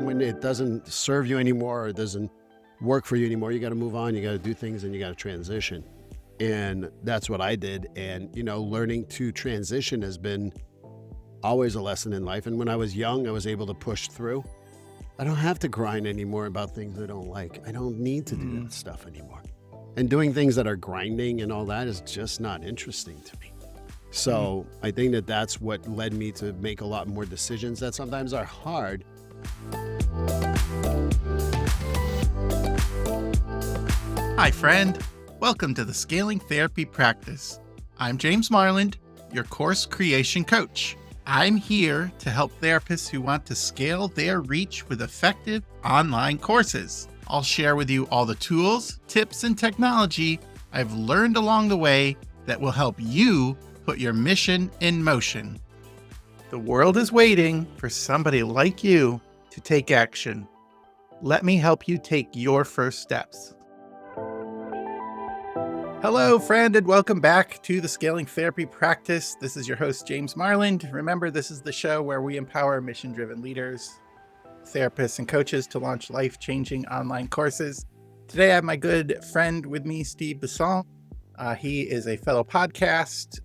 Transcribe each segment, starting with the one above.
when it doesn't serve you anymore or it doesn't work for you anymore, you got to move on, you got to do things, and you got to transition. And that's what I did. And, learning to transition has been always a lesson in life. And when I was young, I was able to push through. I don't have to grind anymore about things I don't like. I don't need to do that stuff anymore. And doing things that are grinding and all that is just not interesting to me. So I think that that's what led me to make a lot more decisions that sometimes are hard. Hi, friend. Welcome to the Scaling Therapy Practice. I'm James Marland, your course creation coach. I'm here to help therapists who want to scale their reach with effective online courses. I'll share with you all the tools, tips, and technology I've learned along the way that will help you put your mission in motion. The world is waiting for somebody like you to take action. Let me help you take your first steps. Hello, friend, and welcome back to the Scaling Therapy Practice. This is your host, James Marland. Remember, this is the show where we empower mission-driven leaders, therapists, and coaches to launch life-changing online courses. Today, I have my good friend with me, Steve Bisson. He is a fellow podcast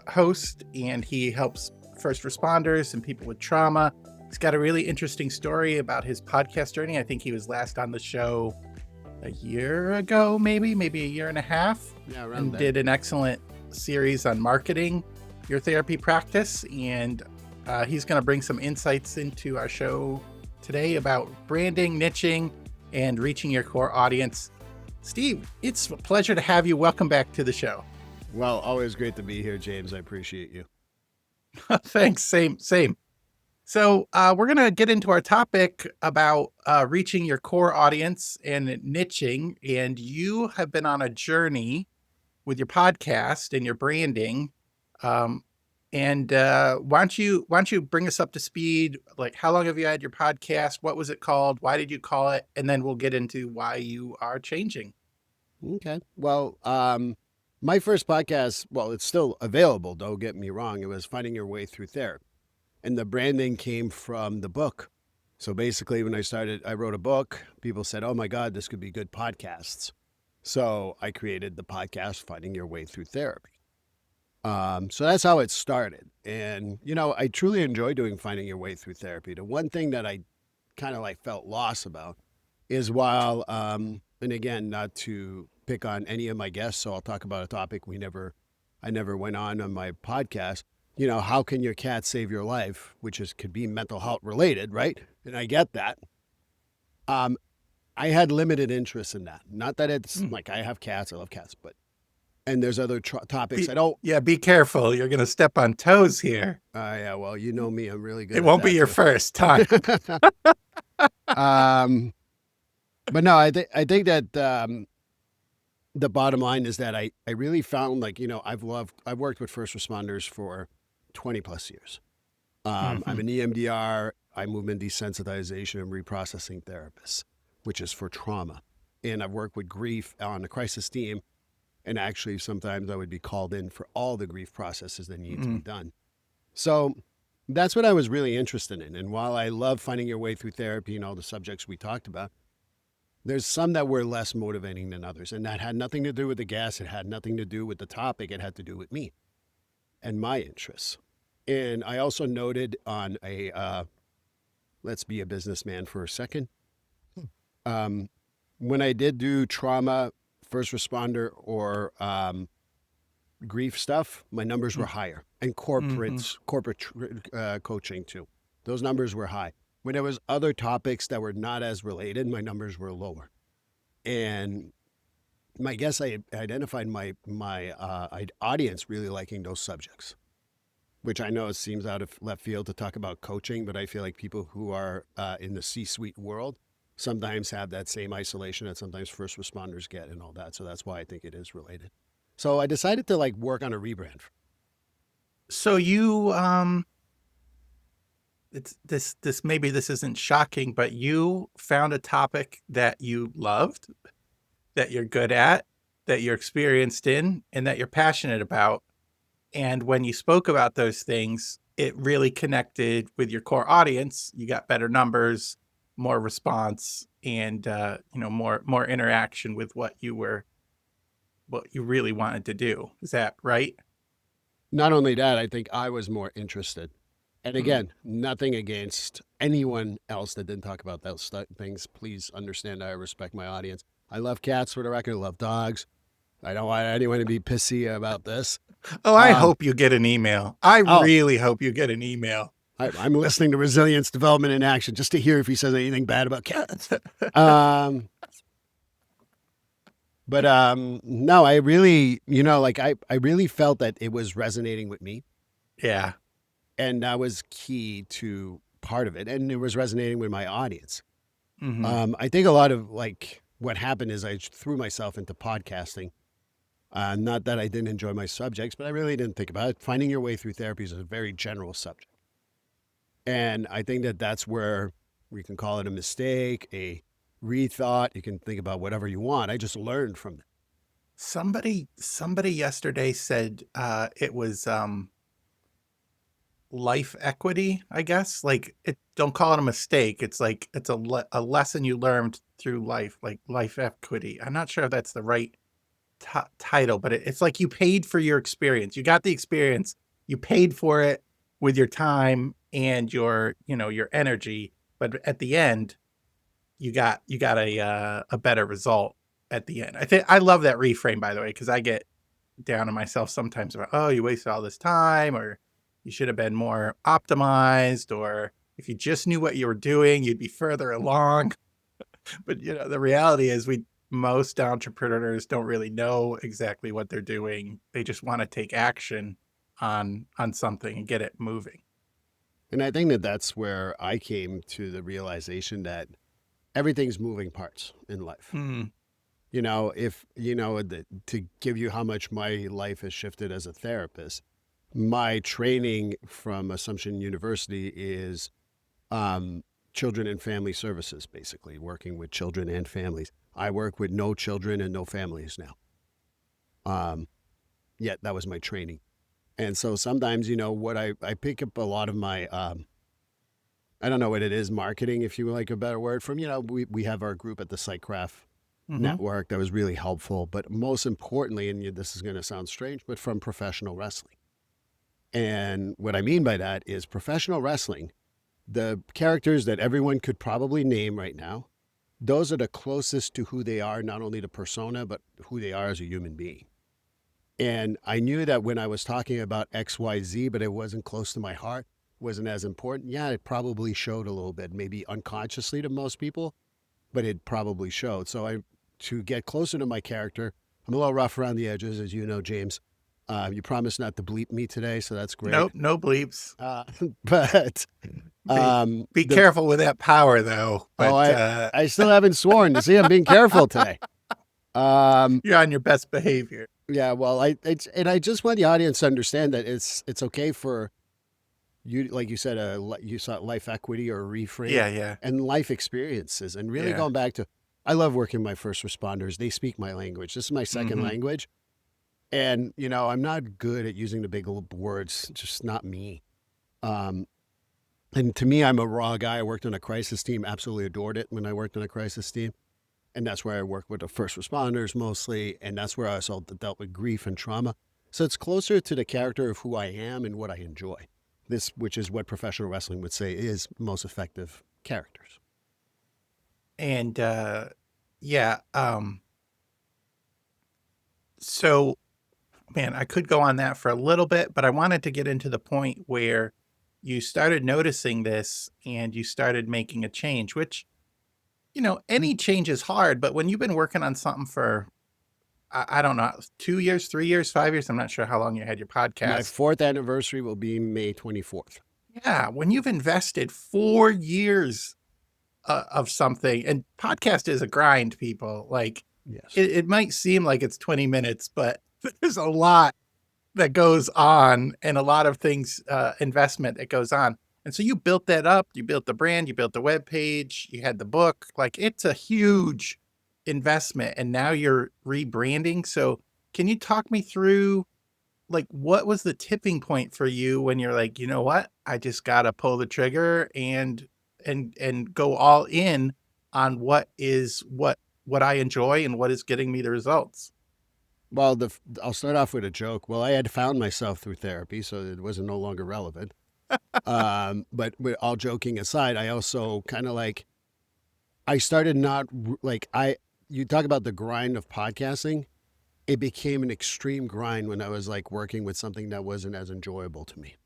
host, and he helps first responders and people with trauma. He's got a really interesting story about his podcast journey. I think he was last on the show a year ago, maybe a year and a half. Yeah, around and there. Did an excellent series on marketing your therapy practice. And he's going to bring some insights into our show today about branding, niching, and reaching your core audience. Steve, it's a pleasure to have you. Welcome back to the show. Well, always great to be here, James. I appreciate you. Thanks. Same. So we're going to get into our topic about reaching your core audience and niching. And you have been on a journey with your podcast and your branding. Why don't you bring us up to speed? Like, how long have you had your podcast? What was it called? Why did you call it? And then we'll get into why you are changing. Okay. Well, my first podcast, it's still available, don't get me wrong. It was Finding Your Way Through Therapy. And the branding came from the book. So basically, when I wrote a book, people said, oh my God, this could be good podcasts. So I created the podcast, Finding Your Way Through Therapy. So that's how it started. And, I truly enjoy doing Finding Your Way Through Therapy. The one thing that I kind of felt lost about is while, and again, not to pick on any of my guests, so I'll talk about a topic I never went on my podcast. How can your cat save your life, which could be mental health related, right? And I get that. I had limited interest in that. Not that it's like I have cats, I love cats, and there's other topics I don't. Yeah, be careful. You're going to step on toes here. Yeah, well, you know me, I'm really good. It won't be your first time. But no, I think that the bottom line is that I really found I've worked with first responders for 20 plus years. I'm an EMDR, eye movement desensitization and reprocessing therapist, which is for trauma. And I've worked with grief on the crisis team. And actually, sometimes I would be called in for all the grief processes that need to be done. So that's what I was really interested in. And while I love Finding Your Way Through Therapy and all the subjects we talked about, there's some that were less motivating than others. And that had nothing to do with the guest. It had nothing to do with the topic. It had to do with me and my interests. And I also noted on let's be a businessman for a second. When I did do trauma, first responder, or grief stuff, my numbers were higher. And corporate coaching too. Those numbers were high. When there was other topics that were not as related, my numbers were lower. And I guess I identified my audience really liking those subjects, which I know it seems out of left field to talk about coaching, but I feel like people who are in the C-suite world sometimes have that same isolation that sometimes first responders get and all that. So that's why I think it is related. So I decided to work on a rebrand. So you, maybe this isn't shocking, but you found a topic that you loved, that you're good at, that you're experienced in, and that you're passionate about. And when you spoke about those things, it really connected with your core audience. You got better numbers, more response and more interaction with what you really wanted to do. Is that right? Not only that, I think I was more interested. And Mm. again, nothing against anyone else that didn't talk about those things. Please understand I respect my audience. I love cats for the record. I love dogs. I don't want anyone to be pissy about this. Oh, I Um, hope you get an email. I oh, really hope you get an email. I'm listening to Resilience Development in Action just to hear if he says anything bad about cats. Um, but no, I really, I really felt that it was resonating with me. Yeah. And that was key to part of it. And it was resonating with my audience. Hmm. I think a lot of what happened is I threw myself into podcasting. Not that I didn't enjoy my subjects, but I really didn't think about it. Finding your way through therapy is a very general subject. And I think that that's where we can call it a mistake, a rethought. You can think about whatever you want. I just learned from it. Somebody yesterday said it was life equity, I guess. Like, it don't call it a mistake. It's like it's a lesson you learned through life, like life equity. I'm not sure if that's the right title, but it's like you paid for your experience. You got the experience. You paid for it with your time and your energy, but at the end, you got a better result at the end. I love that reframe, by the way, because I get down on myself sometimes about, oh, you wasted all this time, or you should have been more optimized, or if you just knew what you were doing, you'd be further along. But the reality is most entrepreneurs don't really know exactly what they're doing. They just want to take action on something and get it moving. And I think that that's where I came to the realization that everything's moving parts in life. Mm, If to give you how much my life has shifted as a therapist, my training from Assumption University is children and family services, basically working with children and families. I work with no children and no families now. Um, Yet that was my training. And so sometimes, what I pick up a lot of my, I don't know what it is, marketing, if you like a better word, from, we have our group at the Sightcraft hmm. network that was really helpful. But most importantly, and this is going to sound strange, but from professional wrestling. And what I mean by that is professional wrestling, the characters that everyone could probably name right now, those are the closest to who they are, not only the persona, but who they are as a human being. And I knew that when I was talking about XYZ, but it wasn't close to my heart, wasn't as important. Yeah, it probably showed a little bit, maybe unconsciously to most people, but it probably showed. So to get closer to my character, I'm a little rough around the edges, as you know, James. You promised not to bleep me today, so that's great. Nope, no bleeps. Uh, but Be be the careful with that power, though. oh, But I still haven't sworn. You see, I'm being careful today. Um, you're on your best behavior. yeah, well, and I just want the audience to understand that it's okay for you, like you said, you saw life equity or reframe Yeah, yeah, and life experiences, and really yeah. going back to, I love working with my first responders. They speak my language. This is my second Hmm. language, and I'm not good at using the big words. Just not me. Um, and to me, I'm a raw guy. I worked on a crisis team. Absolutely adored it when I worked on a crisis team. And that's where I work with the first responders mostly. And that's where I also dealt with grief and trauma. So it's closer to the character of who I am and what I enjoy. Which is what professional wrestling would say is most effective characters. And yeah, so man, I could go on that for a little bit, but I wanted to get into the point where you started noticing this and you started making a change, which, any change is hard, but when you've been working on something for, I don't know, 2 years, 3 years, 5 years, I'm not sure how long you had your My podcast. fourth anniversary will be May 24th. Yeah, when you've invested 4 years of something, and podcast is a grind, people. Like, Yes. it might seem like it's 20 minutes, but there's a lot that goes on and a lot of things, investment that goes on. And so you built that up, you built the brand, you built the web page, you had the book. Like, it's a huge investment, and now you're rebranding. So can you talk me through, like, what was the tipping point for you when you're like, you know what, I just gotta pull the trigger and and go all in on what I enjoy and what is getting me the results. Well, I'll start off with a joke. Well, I had found myself through therapy, so it wasn't no longer relevant. But with all joking aside, I also kind of like I started not like I. You talk about the grind of podcasting. It became an extreme grind when I was like working with something that wasn't as enjoyable to me,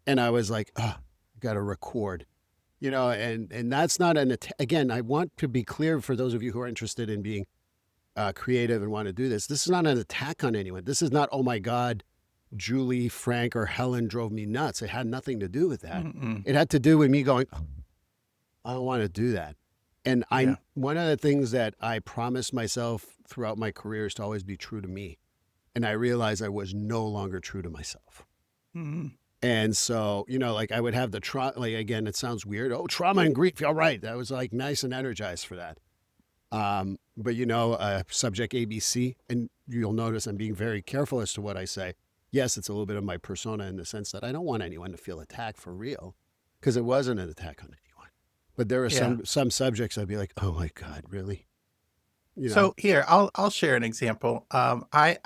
and I was like, oh, I got to record, and that's not again. I want to be clear for those of you who are interested in being creative and want to do this. This is not an attack on anyone. This is not, oh my God, Julie, Frank, or Helen drove me nuts. It had nothing to do with that. Mm-mm. It had to do with me going, oh, I don't want to do that. And Yeah. one of the things that I promised myself throughout my career is to always be true to me. And I realized I was no longer true to myself. Mm-mm. And so, like I would have the like, again, it sounds weird. Oh, trauma and grief. All right. That was like nice and energized for that. But subject ABC, and you'll notice I'm being very careful as to what I say. Yes, it's a little bit of my persona in the sense that I don't want anyone to feel attacked for real, because it wasn't an attack on anyone. But there are Yeah. some subjects I'd be like, oh my God, really? So here, I'll share an example. I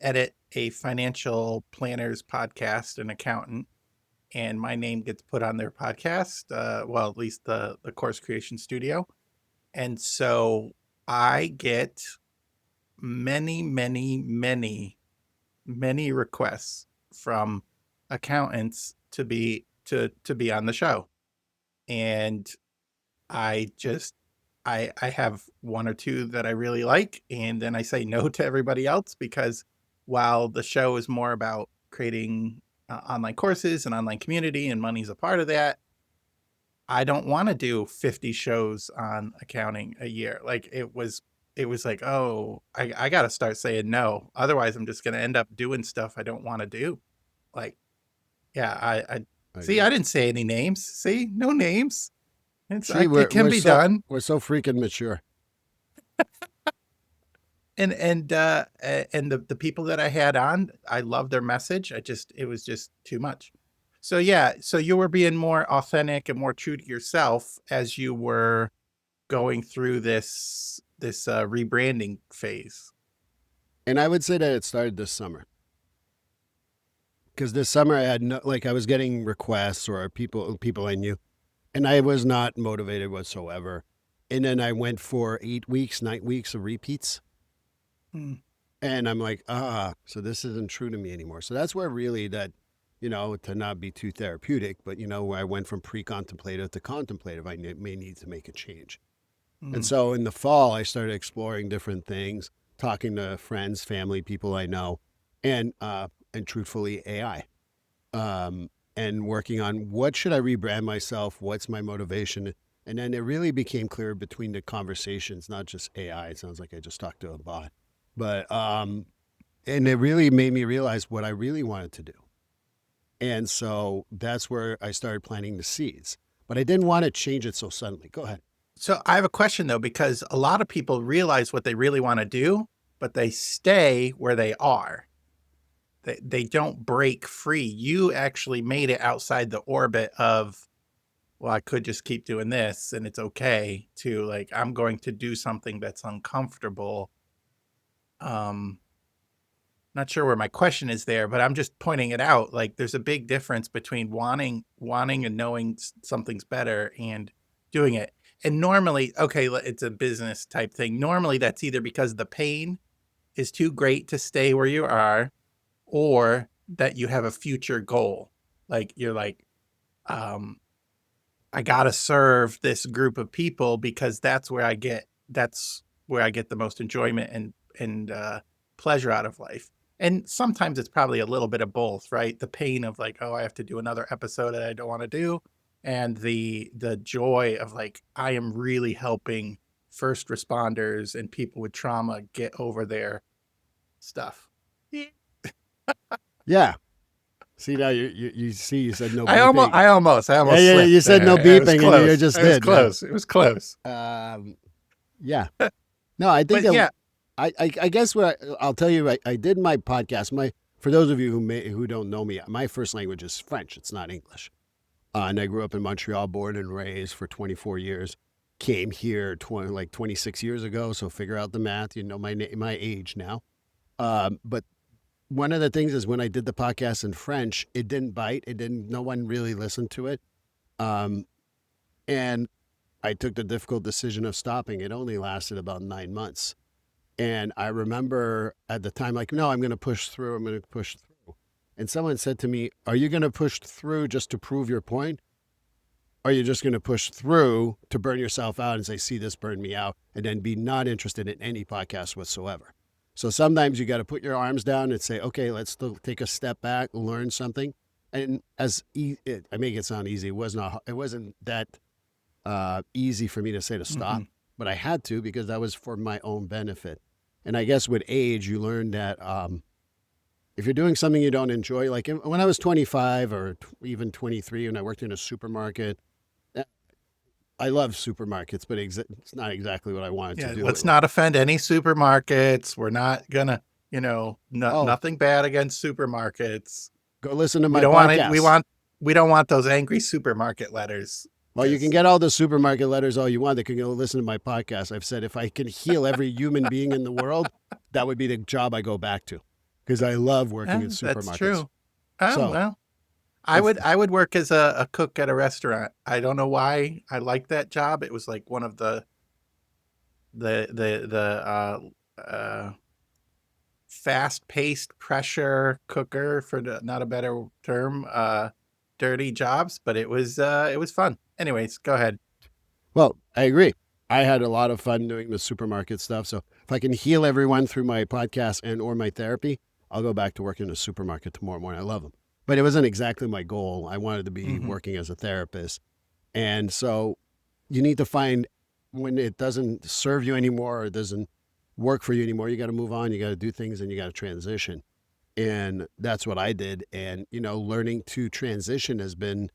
edit a financial planners podcast, an accountant, and my name gets put on their podcast. Well, at least the course creation studio, and so I get many, many, many, many requests from accountants to be on the show, and I just I have one or two that I really like, and then I say no to everybody else because while the show is more about creating online courses and online community, and money's a part of that, I don't want to do 50 shows on accounting a year. Like it was like, oh, I got to start saying no. Otherwise, I'm just going to end up doing stuff I don't want to do. Like, yeah, I I see. I agree. didn't say any names. See, no names. See, It can be done. we're so freaking mature. And the people that I had on, I love their message. It was just too much. So yeah, so you were being more authentic and more true to yourself as you were going through this rebranding phase. And I would say that it started this summer. Because this summer I had I was getting requests or people I knew, and I was not motivated whatsoever. And then I went for 8 weeks, 9 weeks of repeats. Mm. And I'm like, so this isn't true to me anymore. So that's where really that, to not be too therapeutic, but, where I went from pre-contemplative to contemplative, I may need to make a change. And Mm. so in the fall, I started exploring different things, talking to friends, family, people I know, and truthfully, AI. And working on what should I rebrand myself? What's my motivation? And then it really became clear between the conversations, not just AI. It sounds like I just talked to a bot, but and it really made me realize what I really wanted to do. And so that's where I started planting the seeds. But I didn't want to change it so suddenly. Go ahead. So I have a question though, because a lot of people realize what they really want to do, but they stay where they are. They don't break free. You actually made it outside the orbit of, well, I could just keep doing this and it's okay, to like, I'm going to do something that's uncomfortable. Not sure where my question is there, but I'm just pointing it out. Like there's a big difference between wanting and knowing something's better and doing it. And normally, okay, it's a business type thing. Normally that's either because the pain is too great to stay where you are, or that you have a future goal. Like you're like, I got to serve this group of people because that's where I get the most enjoyment and pleasure out of life. And sometimes it's probably a little bit of both, right? The pain of like, oh, I have to do another episode that I don't want to do, and the joy of like, I am really helping first responders and people with trauma get over their stuff. Yeah. See, now you see, you said no I almost beeping. Yeah, slipped you said there. no It was beeping, and you close. just It was did. close. It was close. Yeah. No, I think But yeah, I guess I'll tell you, I did my podcast. For those of you who don't know me, my first language is French. It's not English. And I grew up in Montreal, born and raised for 24 years. Came here 26 years ago. So figure out the math. You know my age now. But one of the things is when I did the podcast in French, it didn't bite. It didn't. No one really listened to it. Um, and I took the difficult decision of stopping. It only lasted about 9 months. And I remember at the time, like, no, I'm going to push through. I'm going to push through. And someone said to me, are you going to push through just to prove your point? Or are you just going to push through to burn yourself out and say, see, this burned me out, and then be not interested in any podcast whatsoever? So sometimes you got to put your arms down and say, okay, let's still take a step back, learn something. And I make it sound easy. It wasn't that easy for me to say to stop, but I had to because that was for my own benefit. And I guess with age, you learn that if you're doing something you don't enjoy, like when I was 25 or even 23, when I worked in a supermarket, I love supermarkets, but it's not exactly what I wanted to do. Let's not offend any supermarkets. We're not gonna, nothing bad against supermarkets. Go listen to my podcast. We don't want those angry supermarket letters. Well, you can get all the supermarket letters all you want. They can go listen to my podcast. I've said if I can heal every human being in the world, that would be the job I go back to, because I love working in supermarkets. That's true. Well, I would work as a cook at a restaurant. I don't know why I liked that job. It was like one of the fast-paced pressure cooker, for not a better term, dirty jobs, but it was fun. Anyways, go ahead. Well, I agree. I had a lot of fun doing the supermarket stuff. So if I can heal everyone through my podcast and or my therapy, I'll go back to work in a supermarket tomorrow morning. I love them. But it wasn't exactly my goal. I wanted to be working as a therapist. And so you need to find when it doesn't serve you anymore or it doesn't work for you anymore, you got to move on. You got to do things and you got to transition. And that's what I did. And, learning to transition has been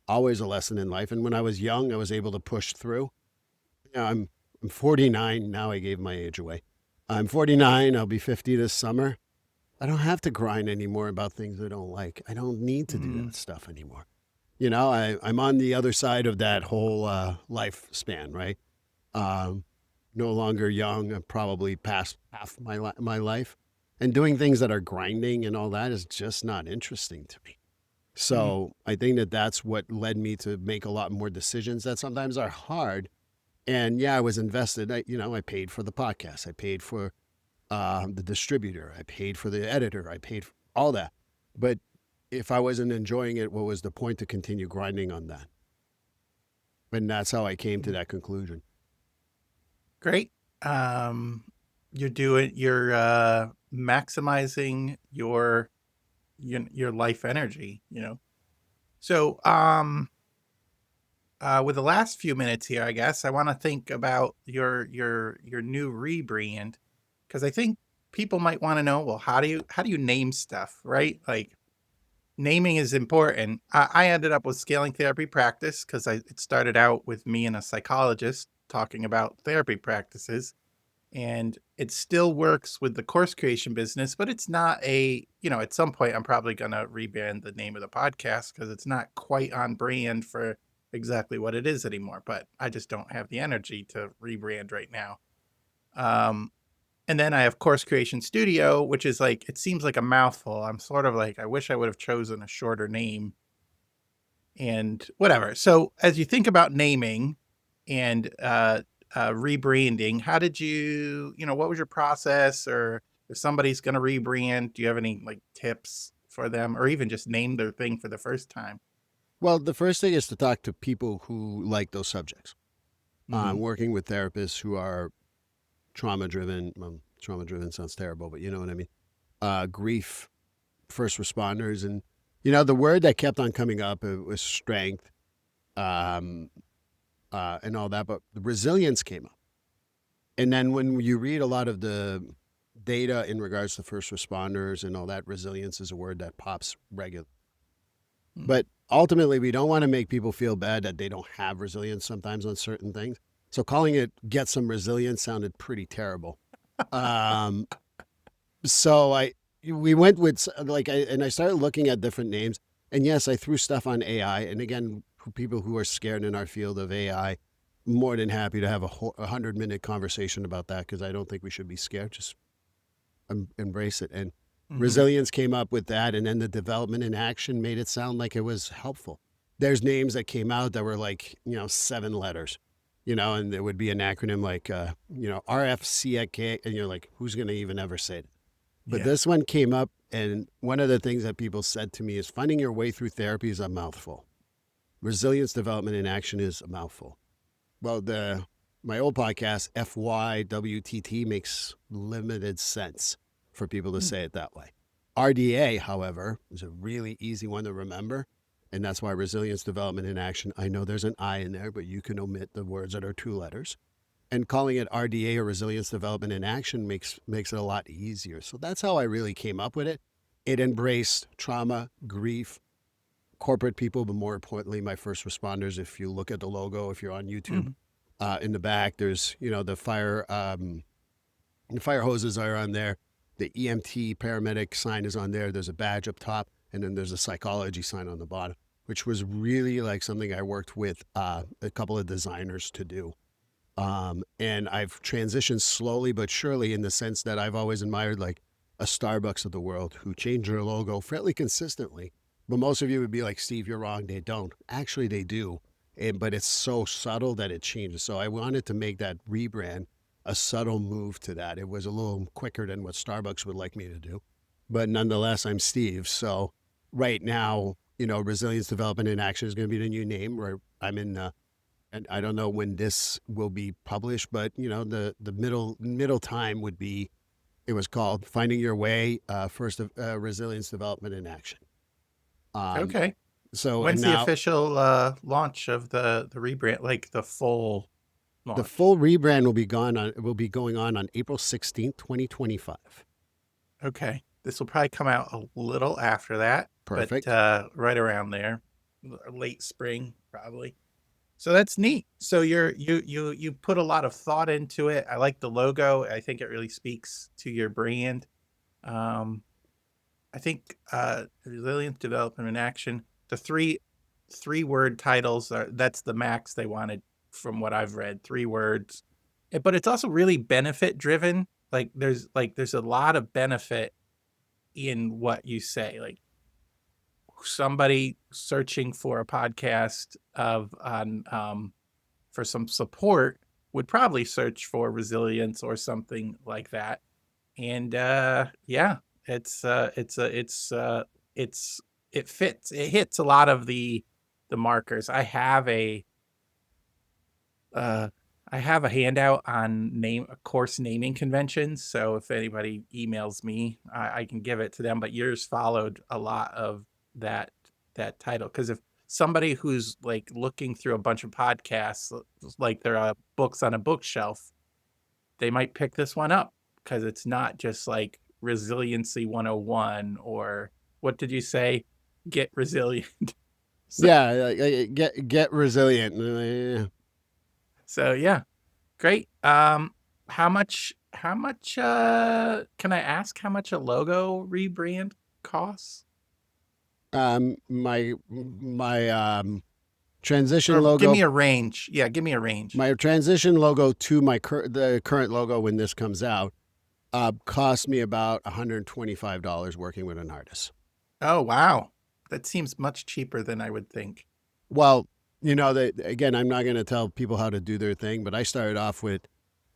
always a lesson in life. And when I was young, I was able to push through. I'm 49. Now I gave my age away. I'm 49. I'll be 50 this summer. I don't have to grind anymore about things I don't like. I don't need to do that stuff anymore. I'm on the other side of that whole lifespan, right? No longer young. I'm probably past half my life. And doing things that are grinding and all that is just not interesting to me. So I think that's what led me to make a lot more decisions that sometimes are hard. And yeah, I was invested. I paid for the podcast. I paid for the distributor. I paid for the editor. I paid for all that. But if I wasn't enjoying it, what was the point to continue grinding on that? And that's how I came to that conclusion. Great. You're maximizing your life energy, So, with the last few minutes here, I guess I want to think about your new rebrand, because I think people might want to know, well, how do you name stuff, right? Like, naming is important. I ended up with Scaling Therapy Practice because it started out with me and a psychologist talking about therapy practices, and it still works with the course creation business, but it's not at some point I'm probably going to rebrand the name of the podcast because it's not quite on brand for exactly what it is anymore, but I just don't have the energy to rebrand right now. And then I have Course Creation Studio, which is like, it seems like a mouthful. I'm sort of like, I wish I would have chosen a shorter name and whatever. So as you think about naming and rebranding, how did what was your process? Or if somebody's going to rebrand, do you have any tips for them, or even just name their thing for the first time? Well, the first thing is to talk to people who like those subjects. Working with therapists who are trauma-driven. Trauma-driven sounds terrible, but you know what I mean. Grief, first responders. And, the word that kept on coming up was strength and all that, but the resilience came up. And then when you read a lot of the data in regards to first responders and all that, resilience is a word that pops regularly. But ultimately, we don't want to make people feel bad that they don't have resilience sometimes on certain things. So calling it "get some resilience" sounded pretty terrible. So we went with I started looking at different names. And yes, I threw stuff on AI. And again, for people who are scared in our field of AI, more than happy to have a 100-minute conversation about that, because I don't think we should be scared. Just embrace it. And Hmm. resilience came up with that. And then the development in action made it sound like it was helpful. There's names that came out that were like, 7 letters, and there would be an acronym like, RFCK. And you're like, who's going to even ever say it? But Yeah. this one came up. And one of the things that people said to me is finding your way through therapy is a mouthful. Resilience development in action is a mouthful. Well, my old podcast, FYWTT, makes limited sense for people to Mm. say it that way. RDA, however, is a really easy one to remember. And that's why resilience development in action, I know there's an I in there, but you can omit the words that are 2 letters. And calling it RDA, or resilience development in action, makes it a lot easier. So that's how I really came up with it. It embraced trauma, grief, corporate people, but more importantly, my first responders. If you look at the logo, if you're on YouTube, Mhm. in the back, there's the fire hoses are on there. The EMT paramedic sign is on there. There's a badge up top, and then there's a psychology sign on the bottom, which was really like something I worked with a couple of designers to do. And I've transitioned slowly but surely, in the sense that I've always admired like a Starbucks of the world, who change their logo fairly consistently. But most of you would be like, Steve, you're wrong. They don't. Actually, they do. But it's so subtle that it changes. So I wanted to make that rebrand a subtle move to that. It was a little quicker than what Starbucks would like me to do. But nonetheless, I'm Steve. So right now, Resilience Development in Action is going to be the new name. Where I'm in and I don't know when this will be published, but the middle time would be. It was called Finding Your Way, first of Resilience Development in Action. Um, Okay. so and When's the now official launch of the rebrand, like the full the launch? full rebrand will be going on April 16th, 2025. Okay. This will probably come out a little after that, but Perfect. right around there, late spring probably. So that's neat. So you put a lot of thought into it. I like the logo. I think it really speaks to your brand. Um, I think resilience, development, and action. The three word titles are that's the max they wanted from what I've read. 3 words, but it's also really benefit driven. There's a lot of benefit in what you say. Like somebody searching for a podcast of on for some support would probably search for resilience or something like that. And yeah, it's it fits. It hits a lot of the markers. Uh I have a handout on name course naming conventions. So if anybody emails me, I can give it to them. But yours followed a lot of that that title, because if somebody who's like looking through a bunch of podcasts, like there are books on a bookshelf, they might pick this one up because it's not just like resiliency 101 or what did you say? Get resilient. so, Yeah, get resilient. so yeah, great. How much can I ask how much a logo rebrand costs? My transition Or give me logo, a range. Yeah, give me a range. my transition logo to the current logo when this comes out, cost me about $125 working with an artist. Oh, wow. That seems much cheaper than I would think. Well, again, I'm not going to tell people how to do their thing, but I started off with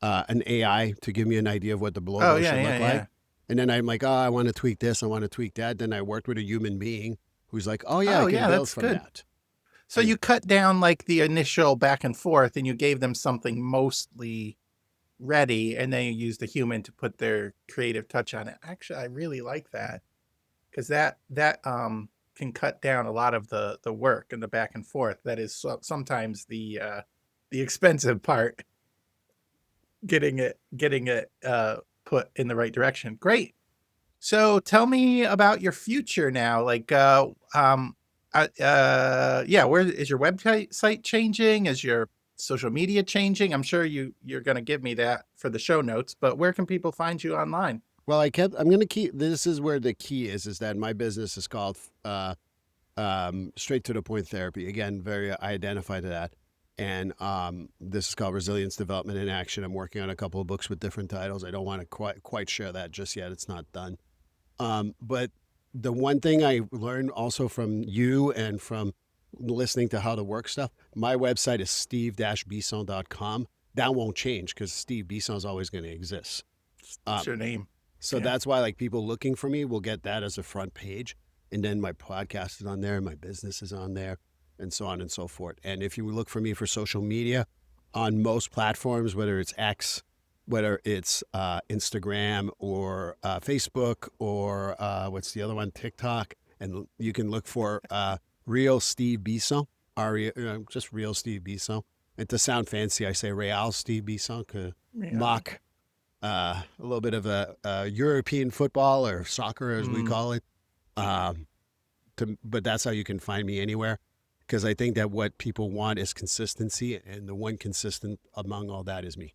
an AI to give me an idea of what the Oh, logo yeah, should yeah, look like. yeah. And then I'm like, oh, I want to tweak this. I want to tweak that. Then I worked with a human being who's like, oh, yeah, I Oh, can yeah, build that's from good. that. So And you cut down like the initial back and forth and you gave them something mostly ready and then you used a human to put their creative touch on it. Actually, I really like that because that can cut down a lot of the work and the back and forth. That is sometimes the expensive part, getting it put in the right direction. Great. So tell me about your future now. Yeah, where is your website site changing? Is your social media changing? I'm sure you're going to give me that for the show notes, but where can people find you online? well, I'm going to keep, this is where the key is that my business is called straight to the point therapy. Again, I identify to that. And this is called Resilience Development in Action. I'm working on a couple of books with different titles. I don't want to quite share that just yet. It's not done. But the one thing I learned also from you and from listening to how to work stuff, my website is steve-bisson.com. That won't change because Steve Bisson is always going to exist. It's your name. So that's why like people looking for me will get that as a front page. And then my podcast is on there, my business is on there, and so on and so forth. And if you look for me for social media on most platforms, whether it's X, whether it's Instagram or Facebook or what's the other one, TikTok, and you can look for Real Steve Bisson, just Real Steve Bisson. And to sound fancy, I say Real Steve Bisson, mock a little bit of a European football or soccer, as we call it. But that's how you can find me anywhere, because I think that what people want is consistency, and the one consistent among all that is me.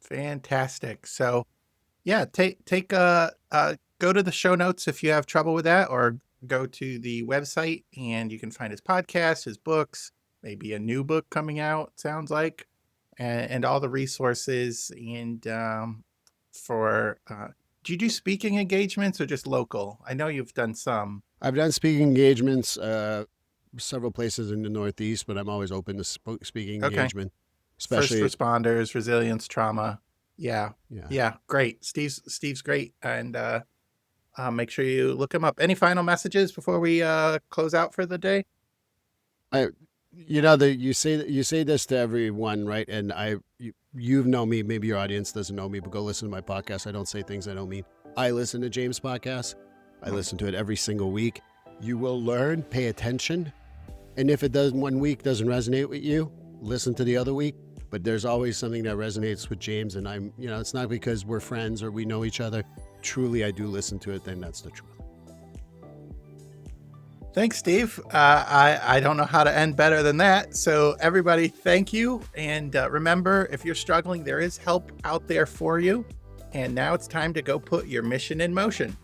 Fantastic. So yeah, go to the show notes if you have trouble with that, or go to the website and you can find his podcast, his books, maybe a new book coming out, sounds like, and all the resources. And do you do speaking engagements or just local? I know you've done some. I've done speaking engagements several places in the Northeast, but I'm always open to speaking engagement, especially first responders, resilience, trauma. Yeah. Great. Steve's great, and make sure you look him up. Any final messages before we close out for the day? You say this to everyone, right? And you know me, maybe your audience doesn't know me, but go listen to my podcast. I don't say things I don't mean. I listen to James' podcast. I listen to it every single week. You will learn, pay attention. And if it does one week doesn't resonate with you, listen to the other week. But there's always something that resonates with James. And it's not because we're friends or we know each other. Truly, I do listen to it. Then that's the truth. Thanks, Steve. I don't know how to end better than that. So everybody, thank you. And remember, if you're struggling, there is help out there for you. And now it's time to go put your mission in motion.